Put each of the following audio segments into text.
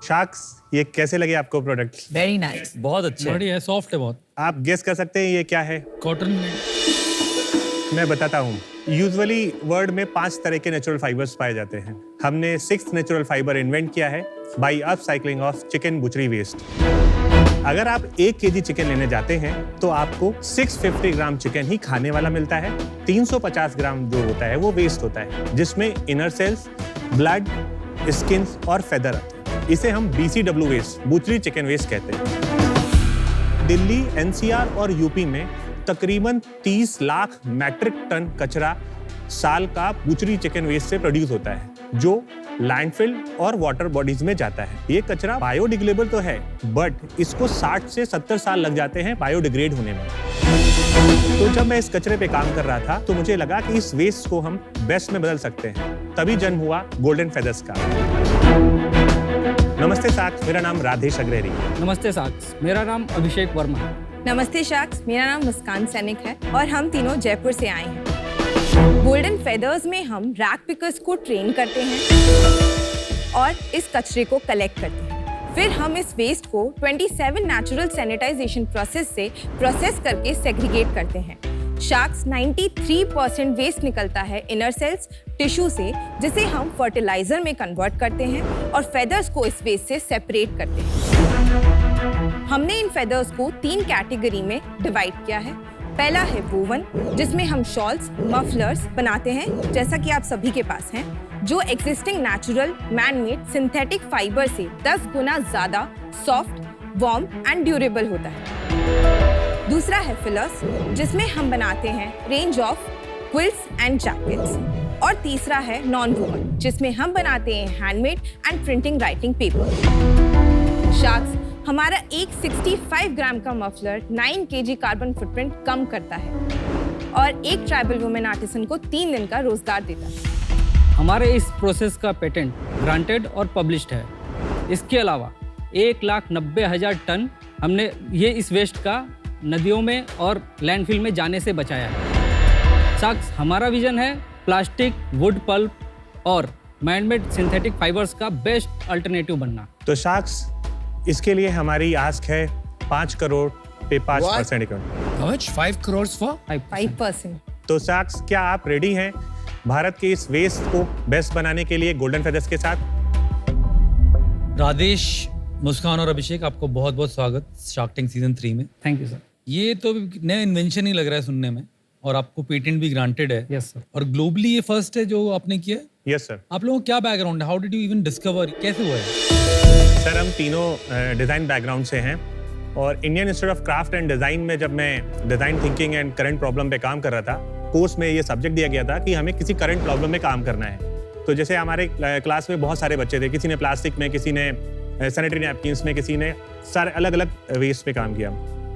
Sacks, ये कैसे लगे आपको प्रोडक्ट? वेरी नाइस, बहुत अच्छे हैं। बढ़िया है, सॉफ्ट है बहुत। आप गेस कर सकते हैं ये क्या है? कॉटन मैं बताता हूँ। यूजुअली वर्ल्ड में 5 तरह के नेचुरल फाइबर्स पाए जाते हैं। हमने 6th नेचुरल फाइबर इन्वेंट किया है by upcycling of chicken butchery waste. अगर आप 1 केजी चिकन लेने जाते हैं तो आपको 650 ग्राम चिकन ही खाने वाला मिलता है। 350 ग्राम जो होता है वो वेस्ट होता है, जिसमें इनर सेल्स, ब्लड, स्किन और फेदर आते हैं। इसे हम BCW waste, butchery chicken waste कहते हैं। दिल्ली, NCR और यूपी में तकरीबन 30 लाख मैट्रिक टन कचरा साल का बुचरी चिकन वेस्ट से प्रोड्यूस होता है, जो लैंडफिल और वाटर बॉडीज में जाता है। ये कचरा बायोडिग्रेडेबल तो है, बट इसको 60 से 70 साल लग जाते हैं बायोडिग्रेड होने में। तो जब मैं इस कचरे पे काम कर रहा था तो मुझे लगा कि इस वेस्ट को हम बेस्ट में बदल सकते हैं। तभी जन्म हुआ गोल्डन फेदर्स का। नमस्ते साक्ष, मेरा नाम राधेश अग्रहरी। नमस्ते साक्ष, मेरा नाम अभिषेक वर्मा है। नमस्ते शाक्स, मेरा नाम मुस्कान सैनिक है और हम तीनों जयपुर से आए हैं। गोल्डन फेदर्स में हम रैक पिकर्स को ट्रेन करते हैं और इस कचरे को कलेक्ट करते हैं। फिर हम इस वेस्ट को 27 नेचुरल सैनिटाइजेशन प्रोसेस से प्रोसेस करके सेग्रीगेट करते हैं। शाक्स 93% वेस्ट निकलता है इनर सेल्स, टिश्यू से, जिसे हम फर्टिलाइजर में कन्वर्ट करते हैं और फेदर्स को इस वेस्ट से सेपरेट करते हैं। हमने इन फेदर्स को 3 कैटेगरी में डिवाइड किया है। पहला है वोवन, जिसमें हम शॉल्स, मफलर्स बनाते हैं, जैसा कि आप सभी के पास हैं, जो existing natural man-made synthetic fibre से 10 गुना ज्यादा सॉफ्ट, वार्म एंड ड्यूरेबल होता है। दूसरा है फिलर्स, जिसमें हम बनाते हैं range of quilts and jackets. और तीसरा है नॉन वोवन, जिसमें हम बनाते हैं handmade and printing writing paper. Sacks, हमारा एक 65 ग्राम का मफलर 9 केजी कार्बन फुटप्रिंट कम करता है और एक ट्राइबल वुमेन आर्टिसन को 3 दिन का रोजगार देता है। हमारे इस प्रोसेस का पेटेंट ग्रांटेड और पब्लिश्ड है। इसके अलावा 1,90,000 टन हमने ये इस वेस्ट का नदियों में और लैंडफिल में जाने से बचाया है। साक्ष, हमारा विजन है प्लास्टिक, वुड पल्प और मैनमेड सिंथेटिक फाइबर्स का बेस्ट अल्टरनेटिव बनना। तो शाक्स, इसके लिए हमारी आस्क है 5 करोड़ पे 5% का। 5 करोड़ फॉर 5%। तो शाक्स, क्या आप रेडी हैं भारत के इस वेस्ट को बेस्ट बनाने के लिए गोल्डन फेदर्स के साथ? राधेश, मुस्कान और अभिषेक, आपको बहुत बहुत स्वागत शार्क टैंक सीजन 3 में। Thank you sir. ये तो नया इन्वेंशन ही लग रहा है सुनने में, और आपको पेटेंट भी ग्रांटेड है। Yes sir. और ग्लोबली ये फर्स्ट है जो आपने किया है। Yes sir. आप लोगों का क्या बैकग्राउंड है? How did you even discover, कैसे हुआ है? सर, हम तीनों डिज़ाइन बैकग्राउंड से हैं और Indian institute of craft and design में जब मैं design thinking and current problem पे काम कर रहा था, कोर्स में ये सब्जेक्ट दिया गया था कि हमें किसी करंट प्रॉब्लम में काम करना है। तो जैसे हमारे क्लास में बहुत सारे बच्चे थे, किसी ने प्लास्टिक में, किसी ने सैनिटरी नैपकिन्स में, किसी ने सारे अलग अलग वेस्ट पे काम किया।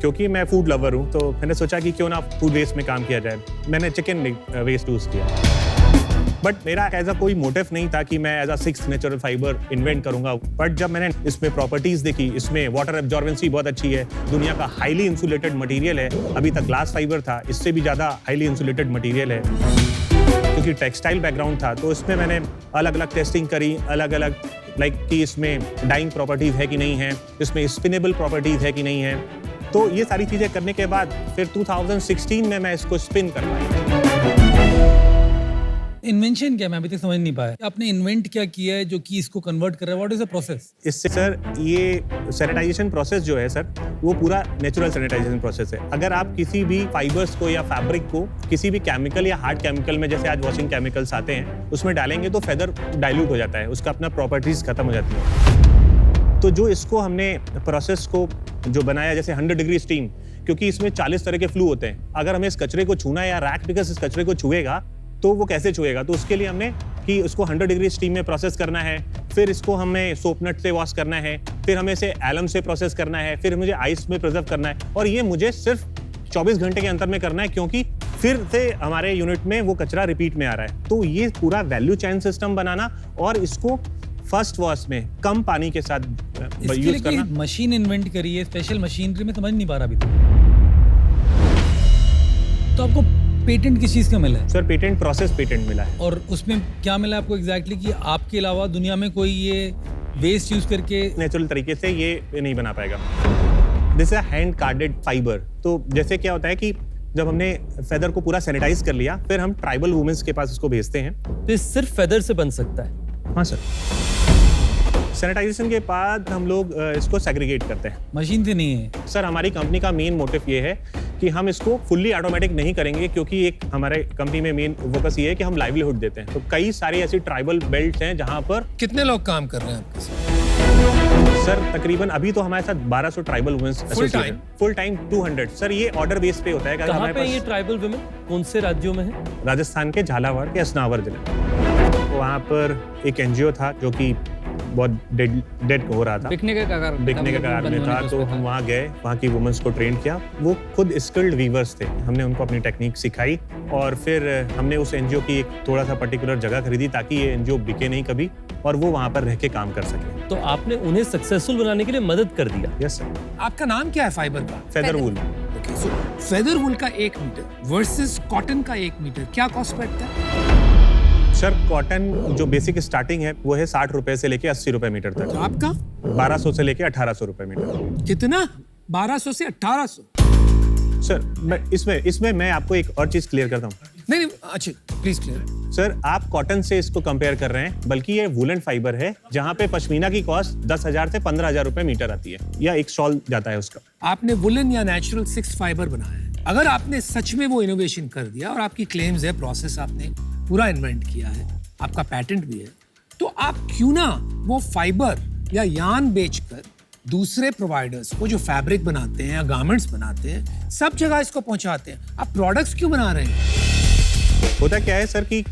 क्योंकि मैं फूड लवर हूँ तो मैंने सोचा कि क्यों ना फूड वेस्ट में काम किया जाए। मैंने चिकन वेस्ट यूज़ किया, बट मेरा ऐसा कोई मोटिव नहीं था कि मैं as a 6th natural fibre invent करूंगा। बट जब मैंने इसमें प्रॉपर्टीज देखी, इसमें वाटर एब्जॉर्बेंसी बहुत अच्छी है, दुनिया का हाईली इंसुलेटेड मटेरियल है, अभी तक ग्लास फाइबर था, इससे भी ज़्यादा हाईली इंसुलेटेड मटेरियल है। क्योंकि टेक्सटाइल बैकग्राउंड था तो इसमें मैंने अलग अलग टेस्टिंग करी, अलग अलग कि इसमें डाइंग प्रॉपर्टीज है कि नहीं है, इसमें स्पिनेबल प्रॉपर्टीज है कि नहीं है। तो ये सारी चीज़ें करने के बाद फिर 2016 में मैं इसको स्पिन कर पाया। इन्वेंशन क्या, मैं अभी तक समझ नहीं पाया। आपने इन्वेंट क्या किया है जो कि इसको कन्वर्ट कर रहा है? What is the process? इससे सर, ये सैनिटाइजेशन प्रोसेस जो है सर, वो पूरा नेचुरल सैनिटाइजेशन प्रोसेस है। अगर आप किसी भी फाइबर्स को या फैब्रिक को किसी भी केमिकल या हार्ड केमिकल में, जैसे आज वॉशिंग केमिकल्स आते हैं, उसमें डालेंगे तो फेदर डाइल्यूट हो जाता है, उसका अपना प्रॉपर्टीज खत्म हो जाती है। तो जो इसको हमने प्रोसेस को जो बनाया, जैसे 100 डिग्री स्टीम, क्योंकि इसमें 40 तरह के फ्लू होते हैं, अगर हमें इस कचरे को छूना है या रैक पिकर्स इस कचरे को छुएगा तो वो कैसे छुएगा? तो उसके लिए हमने कि उसको 100 डिग्री स्टीम में प्रोसेस करना है, फिर इसको हमें सोप नट से वॉश करना है, फिर हमें इसे एलम से प्रोसेस करना है, फिर मुझे आइस में प्रिजर्व करना है, और ये मुझे सिर्फ 24 घंटे के अंतर में करना है, क्योंकि फिर से हमारे यूनिट में वो कचरा रिपीट में आ रहा है। तो ये पूरा वैल्यू चेन सिस्टम बनाना और इसको फर्स्ट वॉश में कम पानी के साथ यूज करना। मशीन इन्वेंट करी है, स्पेशल मशीनरी में समझ नहीं पा रहा अभी तो आपको पेटेंट किस चीज का मिला है? सर, पेटेंट प्रोसेस पेटेंट मिला है। और उसमें क्या मिला आपको एग्जैक्टली कि आपके अलावा दुनिया में कोई ये वेस्ट यूज करके नेचुरल तरीके से ये नहीं बना पाएगा। This is hand carded fibre. तो जैसे क्या होता है कि जब हमने फेदर को पूरा सैनिटाइज कर लिया, फिर हम ट्राइबल वुमेन्स के पास इसको भेजते हैं। तो ये सिर्फ फेदर से बन सकता है? हाँ सर। सैनिटाइजेशन के बाद हम लोग इसको सेग्रीगेट करते हैं। मशीन से नहीं है सर, हमारी कंपनी का मेन मोटिव ये है कि हम इसको फुल्ली ऑटोमेटिक नहीं करेंगे, क्योंकि एक हमारे कंपनी में मेन फोकस ये है कि हम लाइवलीहुड देते हैं। तो कई सारी ऐसी ट्राइबल बेल्ट हैं जहां पर कितने लोग काम कर रहे हैं आपके साथ? सर तकरीबन अभी तो हमारे साथ 1200 tribal womens time? Full time 200। Sir ये ऑर्डर बेस पे होता है। कहाँ हमारे पे पास ये ट्राइबल वुमेन कौन से राज्यों में है? राजस्थान के झालावाड़ के असनावर जिले, वहाँ पर एक एनजीओ था जो कि बहुत डेड हो रहा था, बिकने के कगार में था। तो हम वहाँ गए, वहाँ की वुमेन्स को ट्रेन किया। वो खुद स्किल्ड वीवर्स थे। हमने उनको अपनी टेक्निक सिखाई और फिर हमने उस एनजीओ की एक थोड़ा सा पर्टिकुलर जगह खरीदी ताकि ये एनजीओ बिके नहीं कभी, और वो वहाँ पर रह के काम कर सके। तो आपने उन्हें सक्सेसफुल बनाने के लिए मदद कर दिया? Yes sir. आपका नाम क्या है फाइबर का? फेदर वूल। ओके, सो फेदर वूल का 1 मीटर वर्सेस कॉटन का 1 मीटर क्या कॉस्ट बैठता है? सर, कॉटन जो बेसिक स्टार्टिंग है वो है 60 रुपए से लेके 80 रुपए मीटर तो तक। आपका 1200 से लेके 1800 रुपए मीटर। कितना? 1200 से 1800? सर, इसमें मैं आपको एक और चीज क्लियर करता हूँ। नहीं, अच्छा प्लीज क्लियर। सर, आप कॉटन से इसको कंपेयर कर रहे हैं, बल्कि ये वुलन फाइबर है जहाँ पे पश्मीना की कॉस्ट 10,000 से 15,000 रुपए मीटर आती है, या एक शॉल जाता है उसका। आपने वुलन या नेचुरल 6 फाइबर बनाया है। अगर आपने सच में वो इनोवेशन कर दिया और आपकी क्लेम्स है, प्रोसेस आपने पूरा इन्वेंट किया है, आपका पैटेंट भी है, तो आप क्यों ना वो फाइबर या यान बेचकर दूसरे प्रोवाइडर्स को जो फैब्रिक बनाते हैं या गारमेंट्स बनाते हैं, सब जगह इसको पहुंचाते हैं, आप प्रोडक्ट्स क्यों बना रहे हैं? होता क्या है सर कि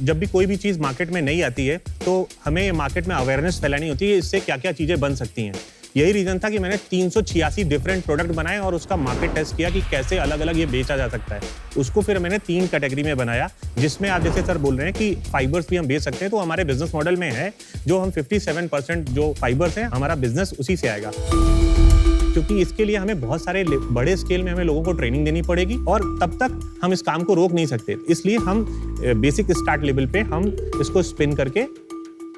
जब भी कोई भी चीज मार्केट में नहीं आती है तो हमें मार्केट में अवेयरनेस फैलानी होती है, इससे क्या क्या चीजें बन सकती हैं। यही रीजन था कि मैंने 386 डिफरेंट प्रोडक्ट बनाए और उसका मार्केट टेस्ट किया कि कैसे अलग अलग ये बेचा जा सकता है। उसको फिर मैंने 3 कैटेगरी में बनाया, जिसमें आप जैसे सर बोल रहे हैं कि फाइबर्स भी हम बेच सकते हैं। तो हमारे बिजनेस मॉडल में है जो हम 57% जो फाइबर्स हैं, हमारा बिजनेस उसी से आएगा, क्योंकि इसके लिए हमें बहुत सारे बड़े स्केल में हमें लोगों को ट्रेनिंग देनी पड़ेगी और तब तक हम इस काम को रोक नहीं सकते। इसलिए हम बेसिक स्टार्ट लेवल पे हम इसको स्पिन करके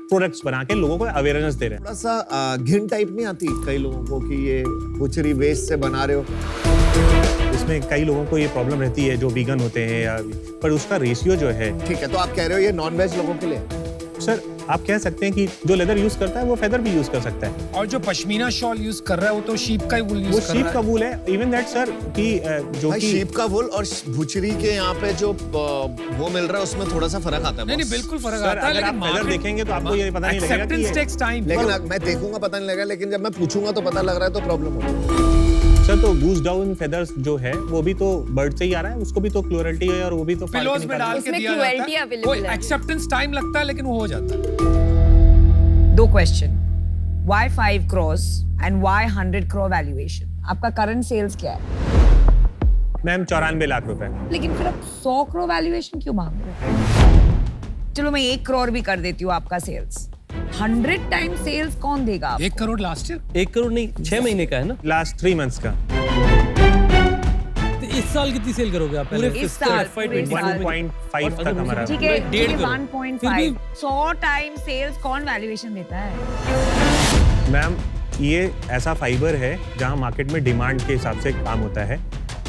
प्रोडक्ट्स बना के लोगों को अवेयरनेस दे रहे हैं। थोड़ा सा घिन टाइप नहीं आती कई लोगों को कि ये बुचरी वेस्ट से बना रहे हो? इसमें कई लोगों को ये प्रॉब्लम रहती है जो वीगन होते हैं या, पर उसका रेशियो जो है। ठीक है, तो आप कह रहे हो ये नॉन वेज लोगों के लिए? सर, आप कह सकते हैं कि जो लेदर यूज करता है वो फेदर भी यूज कर सकता है। और जो पश्मीना शॉल यूज कर रहा है वो तो शीप का ही वूल यूज वो कर शीप रहा का है। वूल है। इवन दैट सर कि जो भाई कि शीप का वूल और भुचरी के यहाँ पे जो वो मिल रहा है उसमें थोड़ा सा फर्क आता है। नहीं बॉस। बिल्कुल फर्क सर, आता है, अगर आप लेकिन फेदर देखेंगे तो आपको ये पता नहीं लगेगा कि एक्सेप्टेंस टेक्स टाइम। लेकिन मैं देखूंगा पता नहीं लगेगा, लेकिन जब मैं पूछूंगा तो पता लग रहा है, तो प्रॉब्लम होगी। सर, तो गूज डाउन फेदर्स जो है वो भी तो बर्ड से ही आ रहा है, उसको भी तो क्लोरल्टी है और वो भी तो फाड़ के पिलोज में निकाला डाल है। के उसमें दिया cruelty जाता है। available वो है। एक्सेप्टेंस टाइम लगता है, लेकिन वो हो जाता है। 2 question, why 5 crores and why 100 crore valuation? आपका करंट सेल्स क्या है? मैम 94 लाख रुपए। लेकिन फिर आप 100 crore valuation क्यों मांग रहे हो? चलो मैं 1 crore भी कर देती हूँ आपका सेल्स, 100 टाइम सेल्स कौन देगा आपको? 1 करोड़ लास्ट ईयर। 1 करोड़ नहीं, 6 महीने का है ना? लास्ट 3 मंथ्स का तो इस साल कितनी सेल करोगे आप? पूरे पहले इस साल, पूरे साल। 1.5 तक हमारा। ठीक है, डेढ़ करोड़। 1.5, 100 टाइम सेल्स कौन वैल्यूएशन देता है? मैम, ये ऐसा फाइबर है जहाँ मार्केट में डिमांड के हिसाब से काम होता है।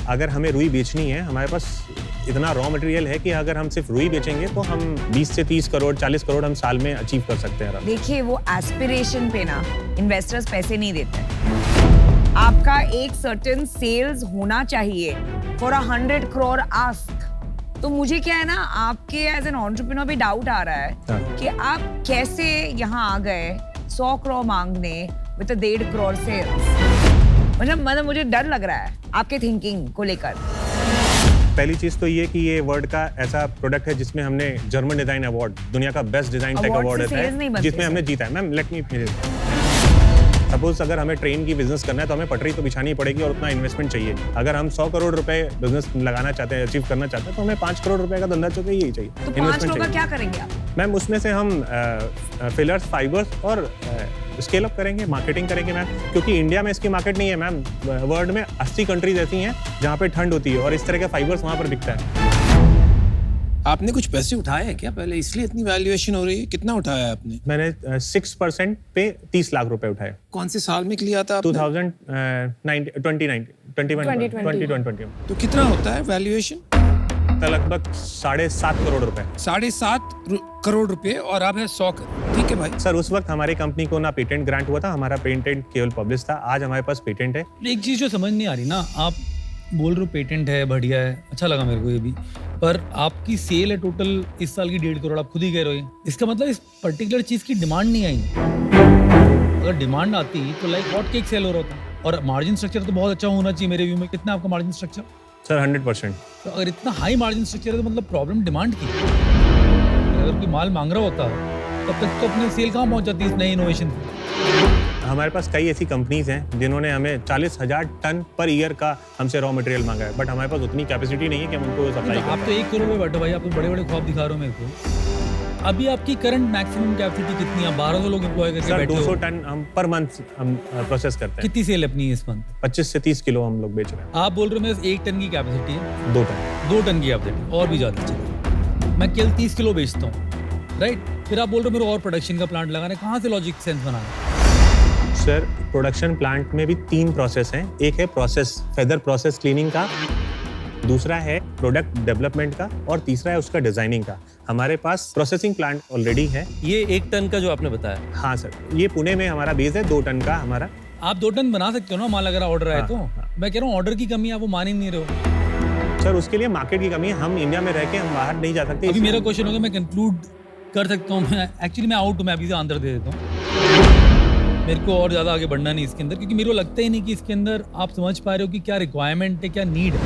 अगर हमें रुई बेचनी है, हमारे पास इतना रॉ मटेरियल है कि अगर हम सिर्फ रुई बेचेंगे तो हम 20 से 30 करोड़ 40 करोड़ हम साल में अचीव कर सकते हैं। देखिए, वो एस्पिरेशन पे ना इन्वेस्टर्स पैसे नहीं देते। आपका एक सर्टेन सेल्स होना चाहिए फॉर 100 crore आस्क। तो मुझे क्या है ना, आपके एज एन एंटरप्रेन्योर भी डाउट आ रहा है कि आप कैसे यहाँ आ गए 100 crore मांगने विद 1.5 crore सेल्स। मतलब मुझे डर लग रहा है आपके थिंकिंग को लेकर। पहली चीज तो ये कि ये वर्ल्ड का ऐसा प्रोडक्ट है जिसमें हमने जर्मन डिजाइन अवार्ड, दुनिया का best design tech Award award से है, sales नहीं बनते जिसमें हमने जीता है। मैम लेट मी सपोज अगर हमें ट्रेन की बिजनेस करना है तो हमें पटरी तो बिछानी पड़ेगी और उतना इन्वेस्टमेंट चाहिए। अगर हम 100 करोड़ रुपए बिजनेस लगाना चाहते हैं, अचीव करना चाहते हैं, तो हमें 5 करोड़ रुपए का धंधा चाहिए ही चाहिए। तो 5 Investment crore का चाहिए। क्या करेंगे आप? मैम, उसमें से हम फिलर्स, फाइबर्स और स्केल अप करेंगे, मार्केटिंग करेंगे मैम, क्योंकि इंडिया में इसकी मार्केट नहीं है मैम। वर्ल्ड में 80 कंट्रीज ऐसी हैं जहाँ पे ठंड होती है और इस तरह के फाइबर्स वहाँ पर बिकता है। आपने कुछ पैसे उठाए हैं क्या पहले, इसलिए इतनी वैल्यूएशन हो रही है? कितना उठाया है आपने? मैंने 6% पे 30 लाख रुपए उठाए। कौन से साल में लिया था आपने? 2020 तो कितना होता है वैल्यूएशन? लगभग 7.5 करोड़ रुपए। 7.5 करोड़ रुपए और अब है 100 करोड़। ठीक है भाई। सर उस वक्त हमारी कंपनी को ना पेटेंट ग्रांट हुआ था, हमारा पेटेंट केवल पब्लिश था। आज हमारे पास पेटेंट है। एक चीज जो समझ नहीं आ रही ना, आप बोल रहे हो पेटेंट है, बढ़िया है, अच्छा लगा मेरे को ये भी, पर आपकी सेल है टोटल इस साल की 1.5 करोड़, आप खुद ही कह रहे हो। इसका मतलब इस पर्टिकुलर चीज की डिमांड नहीं आई। अगर डिमांड आती तो लाइक हॉट केक सेल हो रहा था। और मार्जिन स्ट्रक्चर तो बहुत अच्छा होना चाहिए मेरे व्यू में। कितना आपका मार्जिन स्ट्रक्चर? सर 100%। तो अगर इतना हाई मार्जिन स्ट्रक्चर है तो मतलब प्रॉब्लम डिमांड की। अगर कोई माल मांग रहा होता तब तक तो अपनी सेल कहाँ पहुंच जाती इस नई इनोवेशन से। हमारे पास कई ऐसी कंपनीज हैं जिन्होंने हमें 40,000 टन पर ईयर का हमसे रॉ मटेरियल मांगा है, बट हमारे पास उतनी कैपेसिटी नहीं है कि हम उनको सप्लाई आप तो 1 करोड़ में बैठो भाई, आप तो बड़े बड़े ख्वाब दिखा रहे हो मेरे को। अभी आपकी करंट मैक्सिमम कैपेसिटी कितनी है? 1200 लोग एम्प्लॉय करके सर बैठे हो। 200 टन हम पर मंथ हम प्रोसेस करते हैं। कितनी सेल अपनी इस मंथ? 25 से 30 किलो हम लोग बेच रहे हैं। आप बोल रहे हो मेरे 1 टन की कैपेसिटी है? 2 टन। 2 टन की कैपेसिटी और भी ज्यादा चलिए, मैं केवल 30 किलो बेचता हूँ, राइट? फिर आप बोल रहे हो मेरे और प्रोडक्शन का प्लांट लगाना है, कहाँ से लॉजिक सेंस बनाना? सर प्रोडक्शन प्लांट में भी 3 प्रोसेस हैं। एक है प्रोसेस फेदर प्रोसेस क्लीनिंग का, दूसरा है प्रोडक्ट डेवलपमेंट का, और तीसरा है उसका डिजाइनिंग का। हमारे पास प्रोसेसिंग प्लांट ऑलरेडी है। ये 1 टन का जो आपने बताया। हाँ सर, ये पुणे में हमारा बेस है। 2 टन का हमारा। आप 2 टन बना सकते हो ना माल, अगर ऑर्डर आए हाँ, तो। हाँ। मैं कह रहा हूँ ऑर्डर की कमी है, आप वो मान ही नहीं रहे हो। सर उसके लिए मार्केट की कमी है। हम इंडिया में रह के हम बाहर नहीं जा सकते। अभी मेरा क्वेश्चन होगा, मैं कंक्लूड कर सकता हूँ। मैं एक्चुअली मैं आउट हूँ, मैं अभी से आंसर दे देता हूँ। मेरे को और ज़्यादा आगे बढ़ना नहीं इसके अंदर, क्योंकि मेरे को लगता ही नहीं कि इसके अंदर आप समझ पा रहे हो कि क्या रिक्वायरमेंट है, क्या नीड है।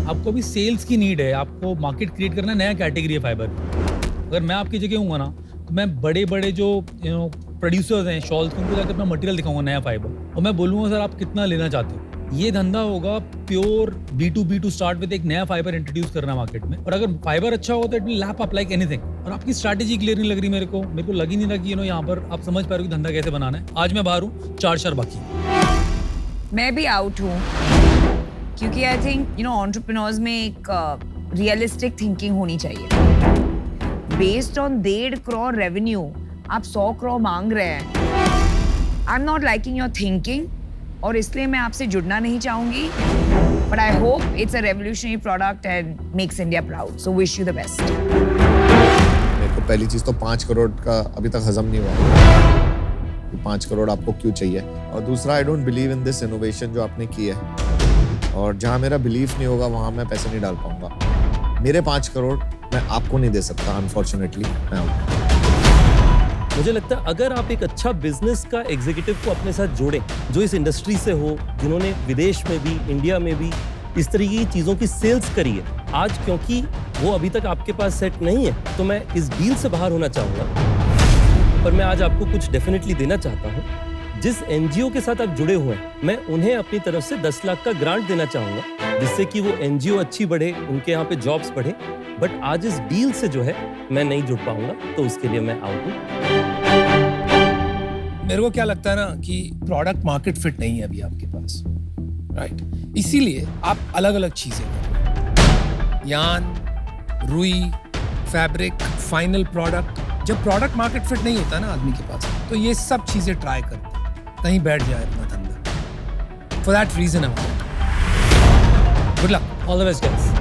आपको भी सेल्स की नीड है, आपको मार्केट क्रिएट करना, नया कैटेगरी है फाइबर। अगर मैं आपकी जगह हूँ ना, तो मैं बड़े बड़े जो प्रोड्यूसर्स हैं शॉल्स, उनको जाकर अपना मटेरियल दिखाऊंगा नया फाइबर, और मैं बोलूँगा सर आप कितना लेना चाहते हो। ये धंधा होगा प्योर B2B स्टार्ट विद एक नया फाइबर इंट्रोड्यूस करना मार्केट में। और अगर फाइबर अच्छा होगा तो it will lap up like anything. और आपकी स्ट्रैटेजी क्लियर नहीं लग रही मेरे को लग ही नहीं रहा कि यहाँ पर आप समझ पा रहे हो कि धंधा कैसे बनाना है। आज मैं बाहर हूँ, 4 शहर बाकी। मैं भी आउट हूँ, क्योंकि आई थिंक एंटरप्रेन्योर्स में एक रियलिस्टिक थिंकिंग होनी चाहिए। बेस्ड ऑन 1.5 करोड़ रेवेन्यू आप 100 करोड़ मांग रहे हैं। I am not liking your thinking, और इसलिए मैं आपसे जुड़ना नहीं चाहूंगी। But I hope it's a revolutionary product and makes India proud. So wish you the best. मेरे को पहली चीज तो 5 करोड़ का अभी तक हजम नहीं हुआ कि 5 करोड़ आपको क्यों चाहिए, और दूसरा I don't believe in this innovation जो आपने की है, और जहाँ मेरा बिलीफ नहीं होगा वहाँ मैं पैसे नहीं डाल पाऊंगा। मेरे 5 करोड़ मैं आपको नहीं दे सकता, अनफॉर्चुनेटली। मैं मुझे लगता है अगर आप एक अच्छा बिजनेस का एग्जीक्यूटिव को अपने साथ जोड़ें, जो इस इंडस्ट्री से हो, जिन्होंने विदेश में भी इंडिया में भी इस तरीके की चीज़ों की सेल्स करी है, आज क्योंकि वो अभी तक आपके पास सेट नहीं है, तो मैं इस डील से बाहर होना चाहूँगा। पर मैं आज आपको कुछ डेफिनेटली देना चाहता हूँ। जिस NGO के साथ आप जुड़े हुए हैं, मैं उन्हें अपनी तरफ से 10 लाख का ग्रांट देना चाहूँगा, जिससे कि वो NGO अच्छी बढ़े, उनके यहाँ पे जॉब्स बढ़े। बट आज इस डील से जो है मैं नहीं जुड़ पाऊंगा, तो उसके लिए मैं आउट हूँ। मेरे को क्या लगता है ना कि प्रोडक्ट मार्केट फिट नहीं है अभी आपके पास, राइट? इसीलिए आप अलग अलग चीजें कर रहे हैं। यान, रुई, फैब्रिक, फाइनल प्रोडक्ट। जब प्रोडक्ट मार्केट फिट नहीं होता ना आदमी के पास, तो ये सब चीजें ट्राई करते हैं, कहीं बैठ जाए अपना धंधा। For that reason good luck, all the best guys.